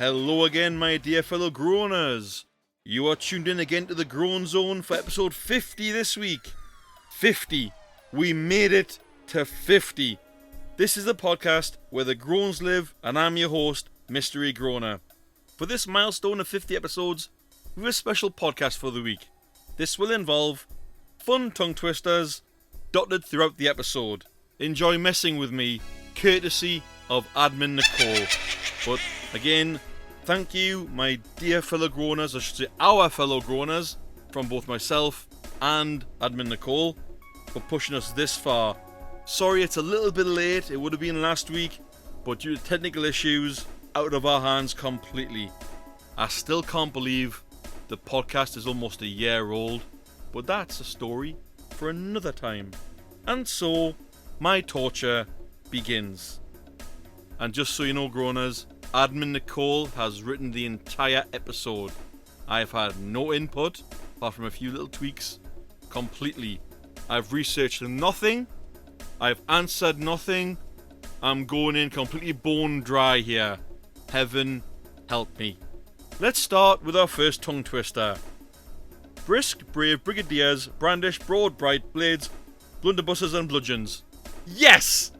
Hello again, my dear fellow groaners. You are tuned in again to the Groan Zone for episode 50 this week. 50. We made it to 50. This is the podcast where the groans live, and I'm your host, Mistere Groaner. For this milestone of 50 episodes, we have a special podcast for the week. This will involve fun tongue twisters dotted throughout the episode. Enjoy messing with me, courtesy of Admin Nichole. But again, thank you, my dear fellow groaners, I should say our fellow groaners, from both myself and Admin Nichole, for pushing us this far. Sorry it's a little bit late, it would have been last week, but due to technical issues, out of our hands completely. I still can't believe the podcast is almost a year old, but that's a story for another time. And so, my torture begins. And just so you know, groaners, Admin Nichole has written the entire episode. I've had no input, apart from a few little tweaks, completely. I've researched nothing, I've answered nothing, I'm going in completely bone dry here. Heaven help me. Let's start with our first tongue twister. Brisk, brave brigadiers brandish broad, bright blades, blunderbusses and bludgeons. Yes!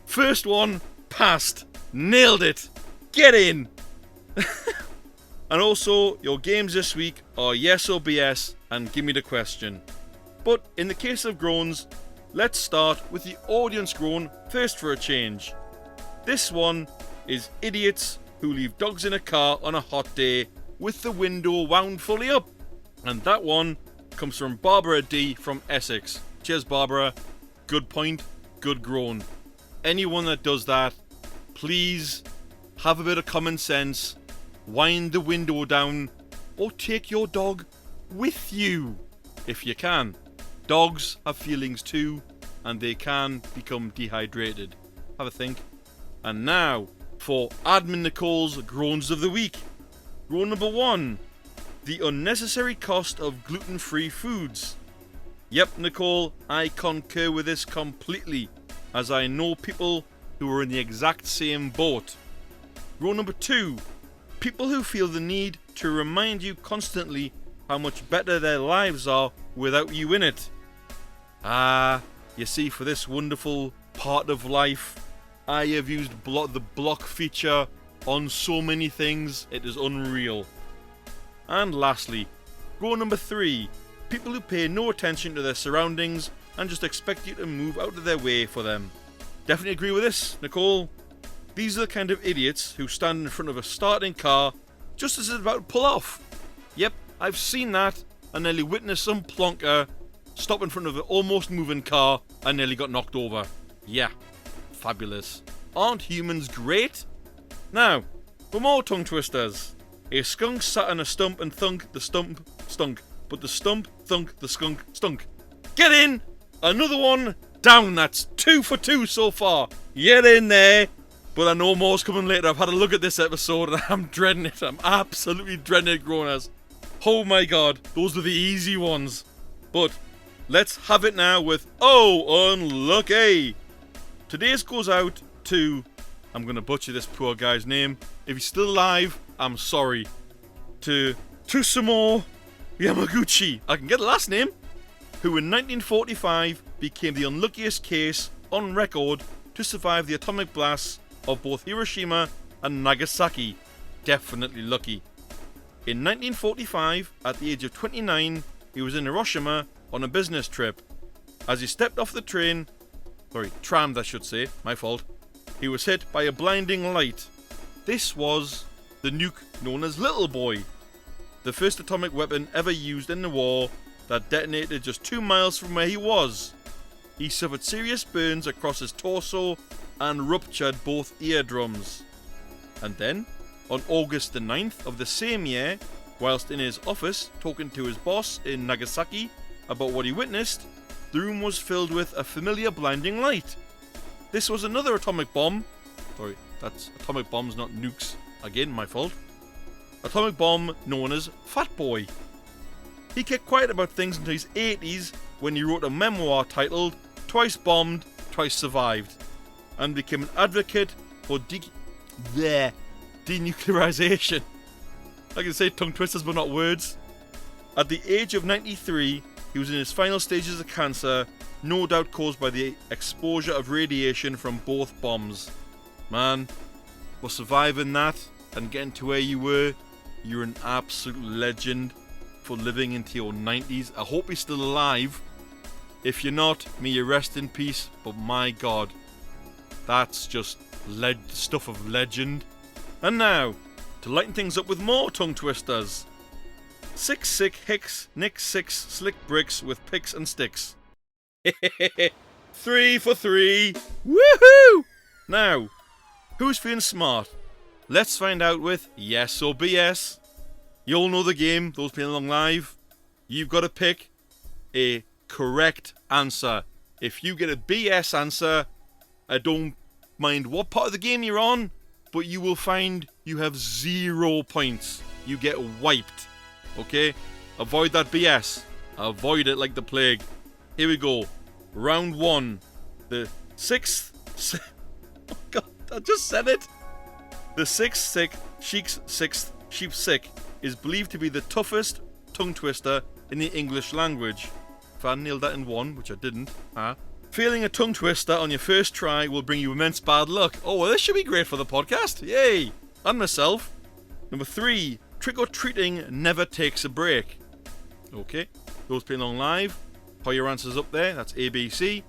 First one, passed. Nailed it. Get in. And also, your games this week are Yes or BS and Gimme the Question. But in the case of groans, let's start with the audience groan first for a change. This one is idiots who leave dogs in a car on a hot day with the window wound fully up. And that one comes from Barbara D from Essex. Cheers, Barbara. Good point, good groan. Anyone that does that, please have a bit of common sense, wind the window down, or take your dog with you, if you can. Dogs have feelings too, and they can become dehydrated. Have a think. And now, for Admin Nichole's Groans of the Week. Groan number 1. The unnecessary cost of gluten-free foods. Yep, Nichole, I concur with this completely, as I know people who are in the exact same boat. Groan number 2. People who feel the need to remind you constantly how much better their lives are without you in it. You see, for this wonderful part of life, I have used the block feature on so many things, it is unreal. And lastly, groan number 3. People who pay no attention to their surroundings and just expect you to move out of their way for them. Definitely agree with this, Nichole. These are the kind of idiots who stand in front of a starting car just as it's about to pull off. Yep, I've seen that and nearly witnessed some plonker stop in front of an almost moving car and nearly got knocked over. Yeah, fabulous. Aren't humans great? Now, for more tongue twisters. A skunk sat on a stump and thunk, the stump stunk. But the stump thunk, the skunk stunk. Get in! Another one down. That's 2 for 2 so far. Get in there. But I know more's coming later. I've had a look at this episode and I'm dreading it. I'm absolutely dreading it, groaners. Oh my god, those were the easy ones. But let's have it now with Ohhh Unlucky. Today's goes out to, I'm going to butcher this poor guy's name. If he's still alive, I'm sorry. To Tsusumu Yamaguchi, I can get the last name, who in 1945 became the unluckiest case on record to survive the atomic blasts of both Hiroshima and Nagasaki. Definitely lucky. In 1945, at the age of 29, he was in Hiroshima on a business trip. As he stepped off the trammed I should say, my fault, he was hit by a blinding light. This was the nuke known as Little Boy, the first atomic weapon ever used in the war that detonated just 2 miles from where he was. He suffered serious burns across his torso and ruptured both eardrums. And then, on August the 9th of the same year, whilst in his office talking to his boss in Nagasaki about what he witnessed, the room was filled with a familiar blinding light. This was another atomic bomb. Sorry, that's atomic bombs, not nukes. Again, my fault. Atomic bomb known as Fat Boy. He kept quiet about things until his 80s when he wrote a memoir titled Twice Bombed, Twice Survived, and became an advocate for denuclearization. I can say tongue twisters but not words. At the age of 93, he was in his final stages of cancer, no doubt caused by the exposure of radiation from both bombs. Man, for surviving that and getting to where you were, you're an absolute legend for living into your 90s. I hope you're still alive. If you're not, may you rest in peace, but my god, that's just stuff of legend. And now, to lighten things up with more tongue twisters. 6 sick hicks, nick 6 slick bricks with picks and sticks. 3 for 3. Woohoo! Now, who's feeling smart? Let's find out with yes or BS. You all know the game, those playing along live. You've got to pick a correct answer. If you get a BS answer, I don't mind what part of the game you're on, but you will find you have 0 points. You get wiped. Okay? Avoid that BS. Avoid it like the plague. Here we go. Round 1. The 6th... Oh god, I just said it. The 6th sick, sheep's 6th, sheep's sick is believed to be the toughest tongue twister in the English language. If I nailed that in one, which I didn't, failing a tongue twister on your first try will bring you immense bad luck. Oh, well, this should be great for the podcast. Yay! And myself. Number 3, trick-or-treating never takes a break. Okay, those playing along live, put your answers up there. That's A, B, C.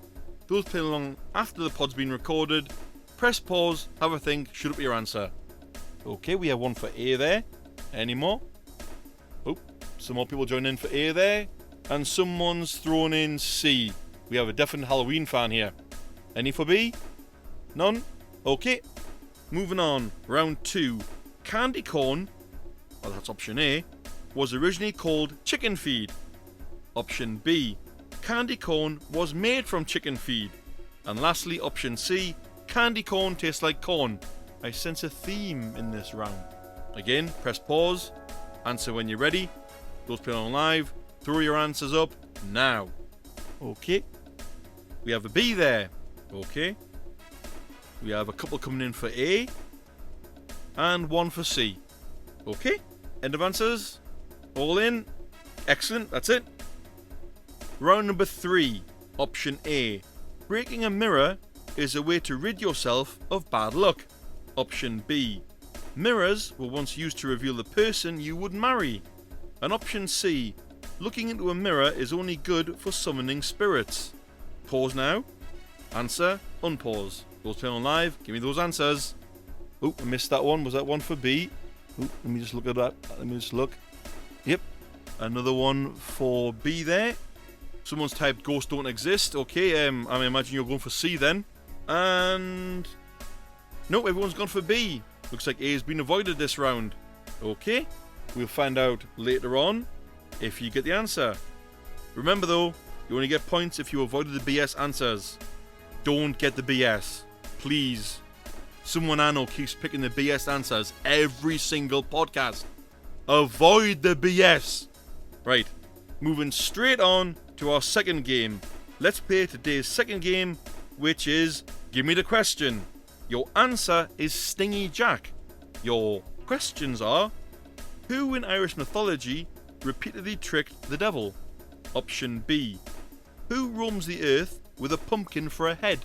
Those playing along after the pod's been recorded, press pause, have a think, shoot up your answer. Okay, we have one for A there. Any more? Oh, some more people joining in for A there. And someone's thrown in C. We have a definite Halloween fan here. Any for B? None? Okay. Moving on. Round 2. Candy corn, well that's option A, was originally called chicken feed. Option B. Candy corn was made from chicken feed. And lastly, option C. Candy corn tastes like corn. I sense a theme in this round. Again, press pause. Answer when you're ready. Those playing on live, throw your answers up now. Okay. We have a B there. Okay. We have a couple coming in for A. And one for C. Okay. End of answers. All in. Excellent. That's it. Round number 3. Option A. Breaking a mirror is a way to rid yourself of bad luck. Option B. Mirrors were once used to reveal the person you would marry. And option C. Looking into a mirror is only good for summoning spirits. Pause now. Answer. Unpause. Those playing on live, give me those answers. Oh, I missed that one. Was that one for B? Oh, let me just look at that. Let me just look. Yep. Another one for B there. Someone's typed ghosts don't exist. Okay, I imagine you're going for C then. And... nope, everyone's gone for B. Looks like A has been avoided this round. Okay, we'll find out later on if you get the answer. Remember though, you only get points if you avoided the BS answers. Don't get the BS. Please. Someone I know keeps picking the BS answers every single podcast. Avoid the BS. Right, moving straight on to our second game. Let's play today's second game, which is Give Me the Question. Your answer is Stingy Jack. Your questions are: who in Irish mythology repeatedly tricked the devil? Option B. Who roams the earth with a pumpkin for a head?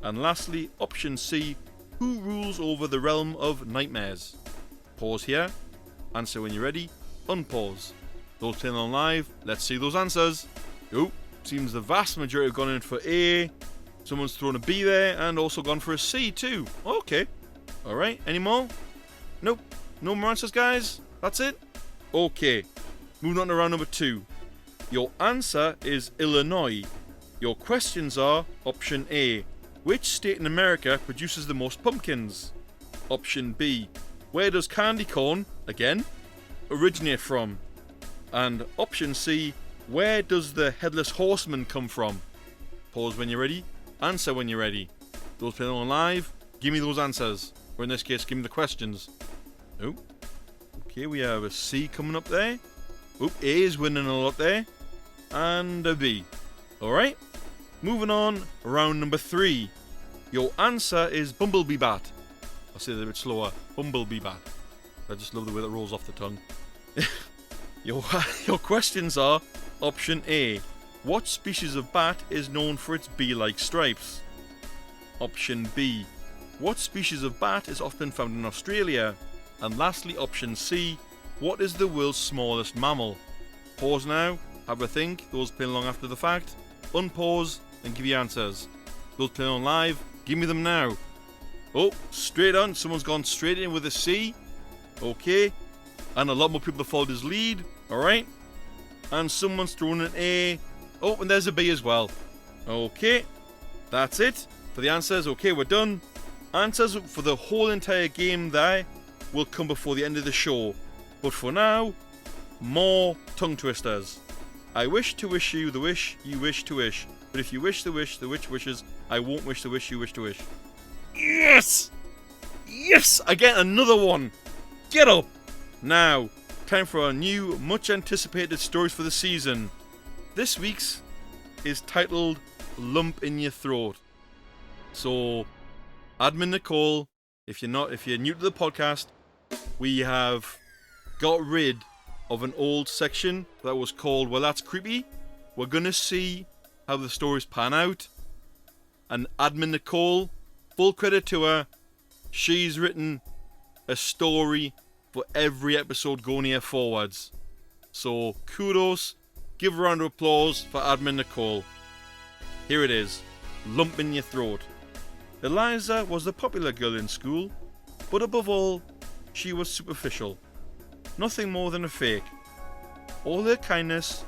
And lastly, option C. Who rules over the realm of nightmares? Pause here. Answer when you're ready. Unpause. Those playing on live, let's see those answers. Oh, seems the vast majority have gone in for A. Someone's thrown a B there and also gone for a C too. Okay. Alright, any more? Nope. No more answers, guys? That's it? Okay. Moving on to round number 2. Your answer is Illinois. Your questions are option A. Which state in America produces the most pumpkins? Option B. Where does candy corn, again, originate from? And option C. Where does the headless horseman come from? Pause when you're ready. Answer when you're ready. Those playing on live, give me those answers. Or in this case, give me the questions. Oh. Okay, we have a C coming up there. Oh, A is winning a lot there. And a B. Alright. Moving on, round number 3. Your answer is Bumblebee Bat. I'll say that a bit slower. Bumblebee bat. I just love the way that rolls off the tongue. Your questions are: option A, what species of bat is known for its bee-like stripes? Option B, what species of bat is often found in Australia? And lastly, option C, what is the world's smallest mammal? Pause now, have a think. Those playing along after the fact, unpause and give your answers. Those playing on live, give me them now. Oh, straight on, someone's gone straight in with a C. Okay, and a lot more people have followed his lead. Alright, and someone's thrown an A. Oh, and there's a B as well. Okay, that's it for the answers. Okay, we're done. Answers for the whole entire game there will come before the end of the show. But for now, more tongue twisters. I wish to wish you the wish you wish to wish. But if you wish the wish the witch wishes, I won't wish the wish you wish to wish. Yes! Yes! I get another one! Get up! Now, time for our new, much anticipated stories for the season. This week's is titled Lump in Your Throat. So, Admin Nichole, if you're new to the podcast, we have got rid of an old section that was called Well That's Creepy. We're gonna see how the stories pan out. And Admin Nichole, full credit to her, she's written a story for every episode going here forwards. So kudos, give a round of applause for Admin Nichole. Here it is, Lump in Your Throat. Eliza was the popular girl in school, but above all, she was superficial. Nothing more than a fake. All her kindness,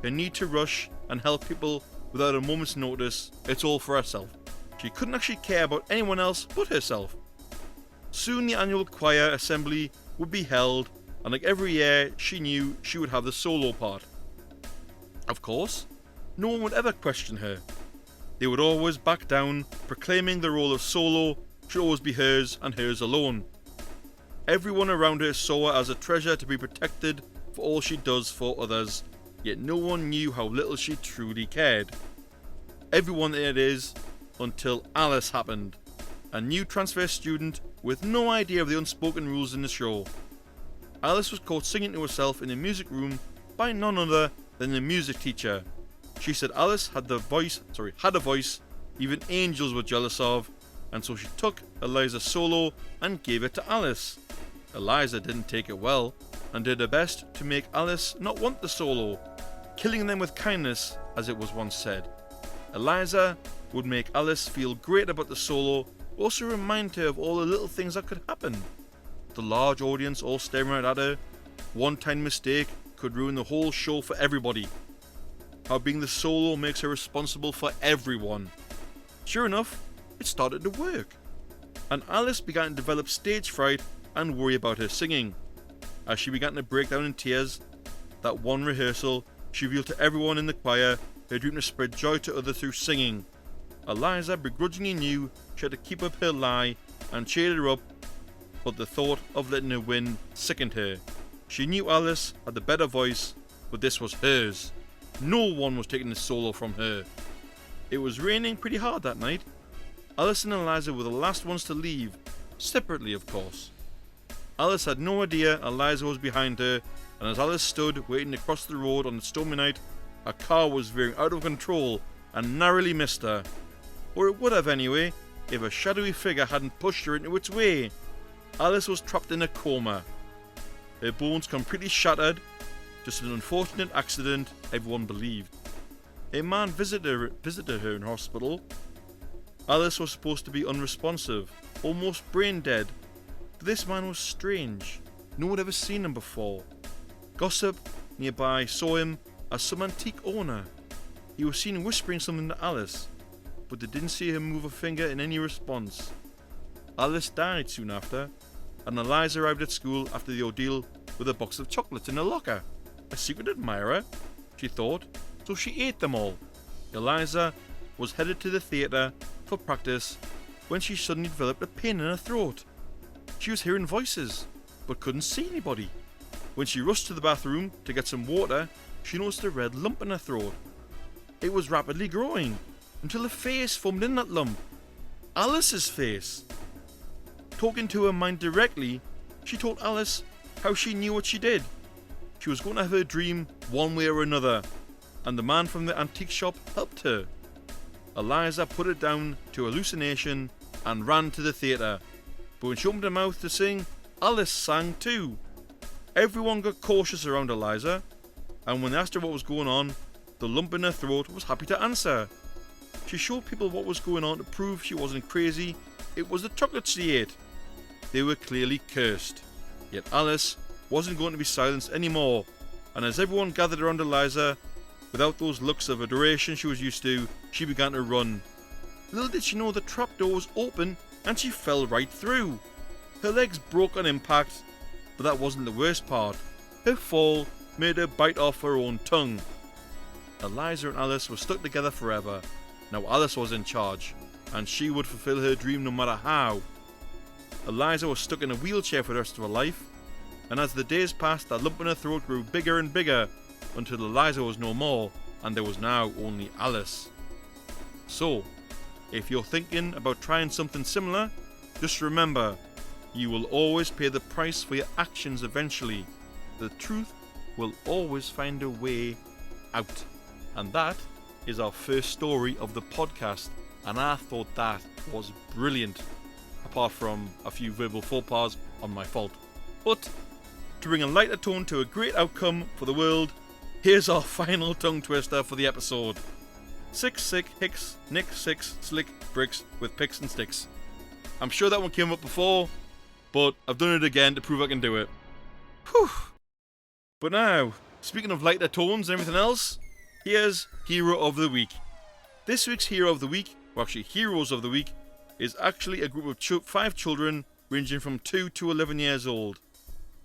her need to rush and help people without a moment's notice, it's all for herself. She couldn't actually care about anyone else but herself. Soon the annual choir assembly would be held, and like every year, she knew she would have the solo part. Of course, no one would ever question her. They would always back down, proclaiming the role of solo should always be hers and hers alone. Everyone around her saw her as a treasure to be protected for all she does for others, yet no one knew how little she truly cared. Everyone it is, until Alice happened, a new transfer student with no idea of the unspoken rules in the show. Alice was caught singing to herself in the music room by none other than the music teacher. She said Alice had a voice even angels were jealous of, and so she took Eliza's solo and gave it to Alice. Eliza didn't take it well, and did her best to make Alice not want the solo, killing them with kindness, as it was once said. Eliza would make Alice feel great about the solo, but also remind her of all the little things that could happen. The large audience all staring right at her, one tiny mistake could ruin the whole show for everybody. How being the solo makes her responsible for everyone. Sure enough, it started to work, and Alice began to develop stage fright and worry about her singing. As she began to break down in tears, that one rehearsal, she revealed to everyone in the choir her dream to spread joy to others through singing. Eliza begrudgingly knew she had to keep up her lie and cheered her up, but the thought of letting her win sickened her. She knew Alice had the better voice, but this was hers. No one was taking the solo from her. It was raining pretty hard that night. Alice and Eliza were the last ones to leave, separately of course. Alice had no idea Eliza was behind her, and as Alice stood waiting to cross the road on the stormy night, a car was veering out of control and narrowly missed her. Or it would have anyway, if a shadowy figure hadn't pushed her into its way. Alice was trapped in a coma. Her bones completely shattered, just an unfortunate accident, everyone believed. A man visited her in hospital. Alice was supposed to be unresponsive, almost brain dead, but this man was strange. No one had ever seen him before. Gossip nearby saw him as some antique owner. He was seen whispering something to Alice, but they didn't see him move a finger in any response. Alice died soon after, and Eliza arrived at school after the ordeal with a box of chocolates in her locker. A secret admirer, she thought, so she ate them all. Eliza was headed to the theatre for practice when she suddenly developed a pain in her throat. She was hearing voices, but couldn't see anybody. When she rushed to the bathroom to get some water, she noticed a red lump in her throat. It was rapidly growing, until a face formed in that lump. Alice's face. Talking to her mind directly, she told Alice how she knew what she did. She was going to have her dream one way or another, and the man from the antique shop helped her. Eliza put it down to hallucination and ran to the theatre, but when she opened her mouth to sing, Alice sang too. Everyone got cautious around Eliza, and when they asked her what was going on, the lump in her throat was happy to answer. She showed people what was going on to prove she wasn't crazy. It was the chocolates she ate. They were clearly cursed. Yet Alice wasn't going to be silenced anymore, and as everyone gathered around Eliza, without those looks of adoration she was used to, she began to run. Little did she know the trapdoor was open and she fell right through. Her legs broke on impact, but that wasn't the worst part. Her fall made her bite off her own tongue. Eliza and Alice were stuck together forever. Now Alice was in charge, and she would fulfill her dream no matter how. Eliza was stuck in a wheelchair for the rest of her life, and as the days passed, that lump in her throat grew bigger and bigger, until Eliza was no more, and there was now only Alice. So, if you're thinking about trying something similar, just remember, you will always pay the price for your actions eventually. The truth will always find a way out. And that is our first story of the podcast, and I thought that was brilliant, apart from a few verbal faux pas on my fault. But to bring a lighter tone to a great outcome for the world, here's our final tongue twister for the episode. 6 sick hicks nick 6 slick bricks with picks and sticks. I'm sure that one came up before, but I've done it again to prove I can do it. Whew. But now, speaking of lighter tones and everything else, here's Hero of the Week. This week's Hero of the Week, or actually Heroes of the Week, is actually a group of 5 children ranging from 2 to 11 years old.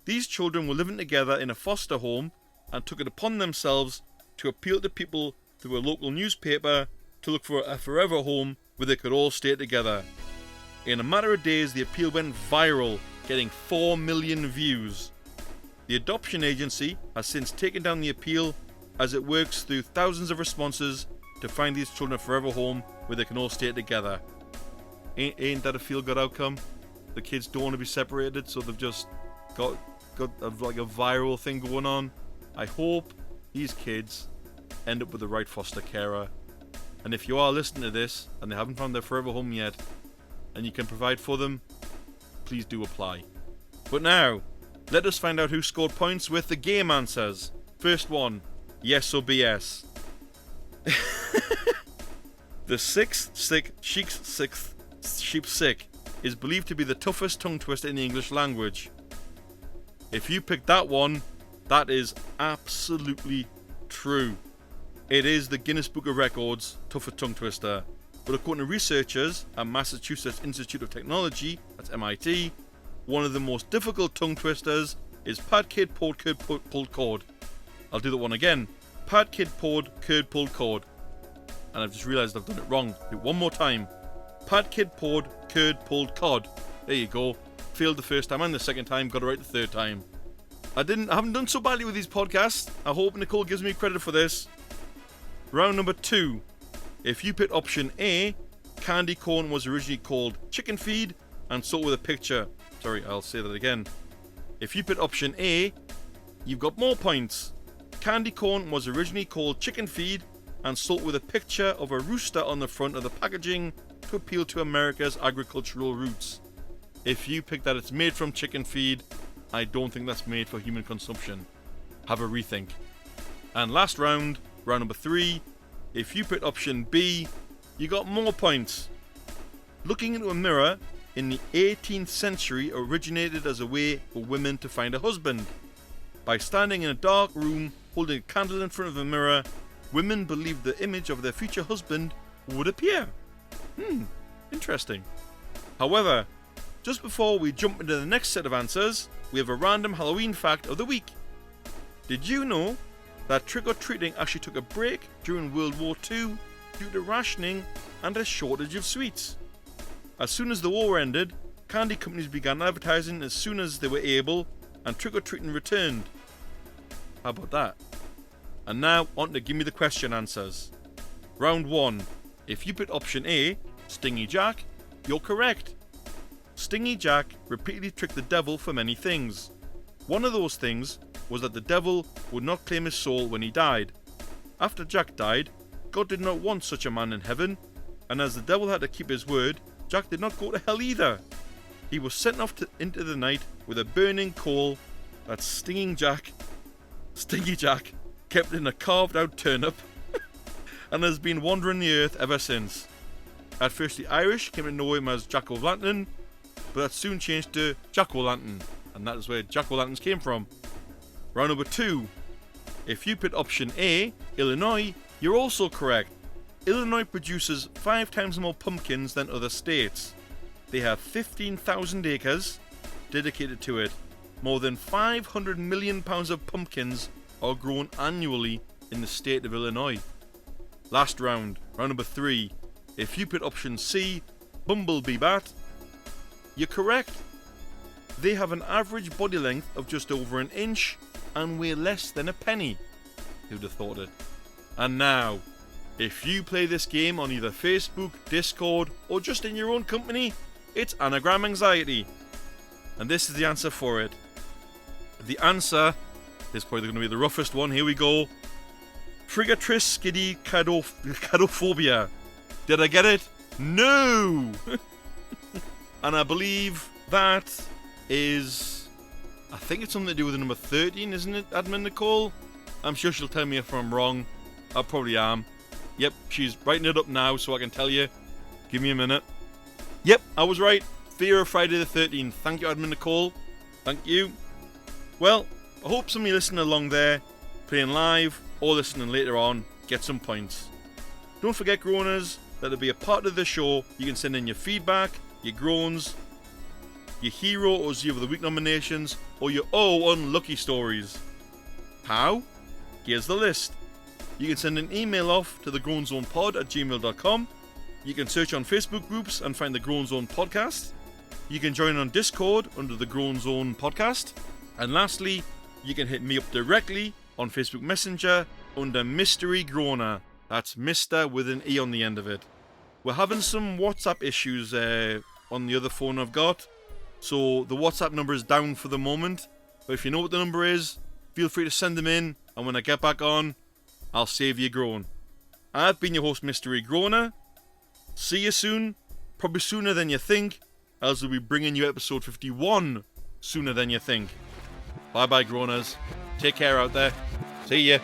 These children were living together in a foster home and took it upon themselves to appeal to people through a local newspaper to look for a forever home where they could all stay together. In a matter of days, the appeal went viral, getting 4 million views. The adoption agency has since taken down the appeal as it works through thousands of responses to find these children a forever home where they can all stay together. Ain't that a feel-good outcome? The kids don't want to be separated, so they've just got like a viral thing going on. I hope these kids end up with the right foster carer. And if you are listening to this and they haven't found their forever home yet, and you can provide for them, please do apply. But now, let us find out who scored points with the game answers. First one, yes or BS. The 6 sick sheep's 6th sheep sick is believed to be the toughest tongue twister in the English language. If you picked that one, that is absolutely true. It is the Guinness Book of Records toughest tongue twister. But according to researchers at Massachusetts Institute of Technology, that's MIT, one of the most difficult tongue twisters is pad kid poured curd pulled cord. I'll do that one again. Pad kid poured curd pulled cord. And I've just realised I've done it wrong. Do it one more time. Pad kid poured curd pulled cod. There you go. Failed the first time and the second time, got it right the third time. I haven't done so badly with these podcasts. I hope Nichole gives me credit for this. Round number 2. If you picked option A, candy corn was originally called chicken feed and sold with a picture. Sorry, I'll say that again. If you picked option A, you've got more points. Candy corn was originally called chicken feed and sold with a picture of a rooster on the front of the packaging to appeal to America's agricultural roots. If you pick that it's made from chicken feed, I don't think that's made for human consumption. Have a rethink. And last round, round number 3, if you picked option B, you got more points. Looking into a mirror in the 18th century originated as a way for women to find a husband. By standing in a dark room holding a candle in front of a mirror, women believed the image of their future husband would appear. Interesting. However, just before we jump into the next set of answers, we have a random Halloween fact of the week. Did you know that trick-or-treating actually took a break during World War II due to rationing and a shortage of sweets? As soon as the war ended, candy companies began advertising as soon as they were able, and trick-or-treating returned. How about that? And now on to Gimme the Question answers. Round 1. If you picked option A, Stingy Jack, you're correct. Stingy Jack repeatedly tricked the devil for many things. One of those things was that the devil would not claim his soul when he died. After Jack died, God did not want such a man in heaven, and as the devil had to keep his word, Jack did not go to hell either. He was sent off into the night with a burning coal that Stingy Jack kept in a carved out turnip and has been wandering the earth ever since. At first the Irish came to know him as Jack-o'-lantern, but that soon changed to Jack-o'-lantern, and that is where Jack-o'-lanterns came from. Round number 2. If you picked option A, Illinois, you're also correct. Illinois produces 5 times more pumpkins than other states. They have 15,000 acres dedicated to it. More than 500 million pounds of pumpkins are grown annually in the state of Illinois. Last round, round number 3. If you picked option C, Bumblebee Bat, you're correct. They have an average body length of just over an inch and weigh less than a penny. Who'd have thought it? And now, if you play this game on either Facebook, Discord, or just in your own company, it's anagram anxiety. And this is the answer for it. The answer is probably going to be the roughest one. Here we go. Frigatriscidicadophobia. Did I get it? No! And I believe that is... I think it's something to do with the number 13, isn't it, Admin Nichole? I'm sure she'll tell me if I'm wrong. I probably am. Yep, she's writing it up now so I can tell you. Give me a minute. Yep, I was right. Fear of Friday the 13th. Thank you, Admin Nichole. Thank you. Well, I hope some of you listening along there, playing live or listening later on, get some points. Don't forget, Groaners, that to be a part of the show, you can send in your feedback, your groans, your hero or zero of the week nominations, or your Ohhh Unlucky stories. How? Here's the list. You can send an email off to thegroanzonepod@gmail.com. You can search on Facebook groups and find the Groan Zone podcast. You can join on Discord under the Groan Zone podcast. And lastly, you can hit me up directly on Facebook Messenger under Mistere Groaner. That's Mr. with an E on the end of it. We're having some WhatsApp issues on the other phone I've got, so the WhatsApp number is down for the moment. But if you know what the number is, feel free to send them in, and when I get back on, I'll save you a groan. I've been your host, Mistere Groaner. See you soon, probably sooner than you think, else we'll be bringing you episode 51 sooner than you think. Bye bye, Groaners. Take care out there. See ya.